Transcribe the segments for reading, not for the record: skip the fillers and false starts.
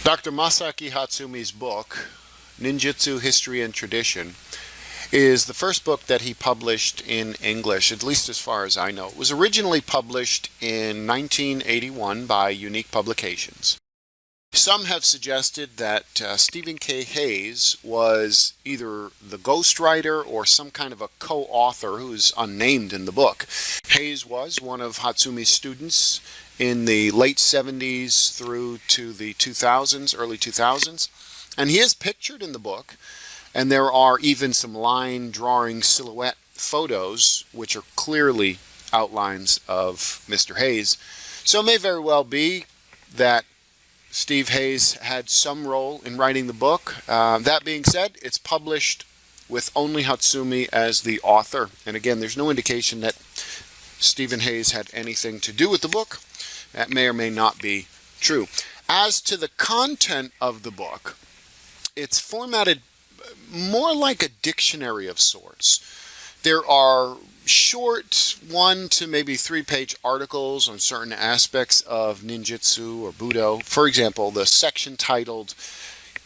Dr. Masaaki Hatsumi's book, Ninjutsu History and Tradition, is the first book that he published in English, at least as far as I know. It was originally published in 1981 by Unique Publications. Some have suggested that Stephen K. Hayes was either the ghostwriter or some kind of a co-author who's unnamed in the book. Hayes was one of Hatsumi's students in the late 70s through to the 2000s, early 2000s, and he is pictured in the book, and there are even some line drawing silhouette photos which are clearly outlines of Mr. Hayes. So it may very well be that Steve Hayes had some role in writing the book. That being said, it's published with only Hatsumi as the author. And again, there's no indication that Stephen Hayes had anything to do with the book. That may or may not be true. As to the content of the book, it's formatted more like a dictionary of sorts. There are short 1 to maybe 3-page articles on certain aspects of ninjutsu or Budo. For example, the section titled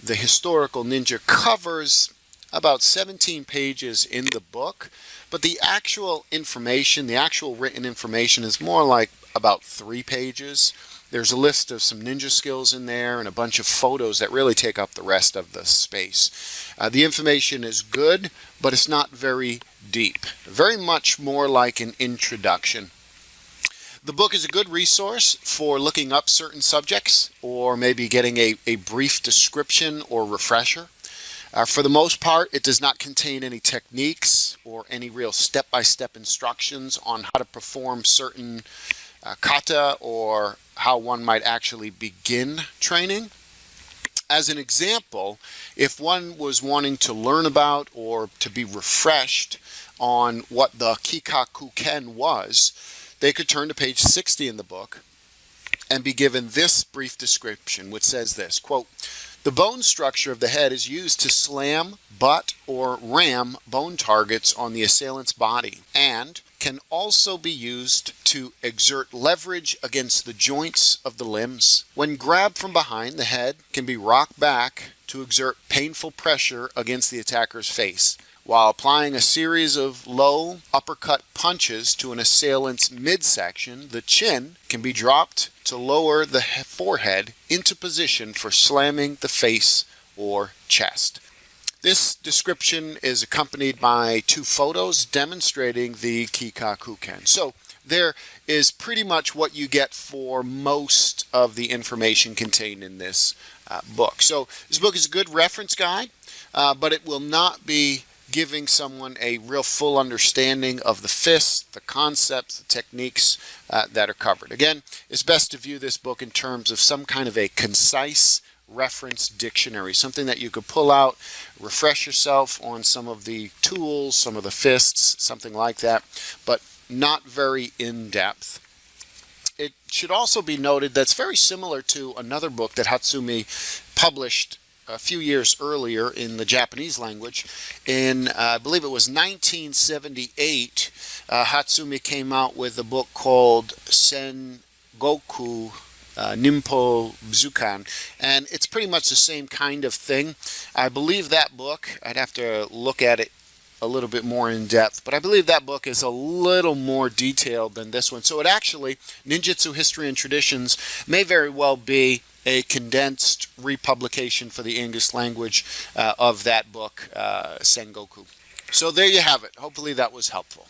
"The Historical Ninja" covers about 17 pages in the book, but the actual information, the actual written information, is more like about 3 pages. There's a list of some ninja skills in there and a bunch of photos that really take up the rest of the space. The information is good, but it's not very deep. Very much more like an introduction. The book is a good resource for looking up certain subjects or maybe getting a brief description or refresher. For the most part, it does not contain any techniques or any real step-by-step instructions on how to perform certain kata or how one might actually begin training. As an example, if one was wanting to learn about or to be refreshed on what the Kikaku-ken was, they could turn to page 60 in the book and be given this brief description, which says this, quote, "The bone structure of the head is used to slam, butt, or ram bone targets on the assailant's body and can also be used to exert leverage against the joints of the limbs. When grabbed from behind, the head can be rocked back to exert painful pressure against the attacker's face. While applying a series of low uppercut punches to an assailant's midsection, the chin can be dropped to lower the forehead into position for slamming the face or chest." This description is accompanied by 2 photos demonstrating the Kikaku-ken. So there is pretty much what you get for most of the information contained in this book. So this book is a good reference guide, but it will not be giving someone a real full understanding of the fists, the concepts, the techniques that are covered. Again, it's best to view this book in terms of some kind of a concise reference dictionary, something that you could pull out, refresh yourself on some of the tools, some of the fists, something like that, but not very in-depth. It should also be noted that's very similar to another book that Hatsumi published a few years earlier in the Japanese language. In, I believe it was 1978, Hatsumi came out with a book called Sengoku Nipo Zukan, and it's pretty much the same kind of thing. I believe that book, I'd have to look at it a little bit more in depth, but I believe that book is a little more detailed than this one. So it actually, Ninjutsu History and Traditions, may very well be a condensed republication for the English language of that book, Sengoku. So there you have it. Hopefully that was helpful.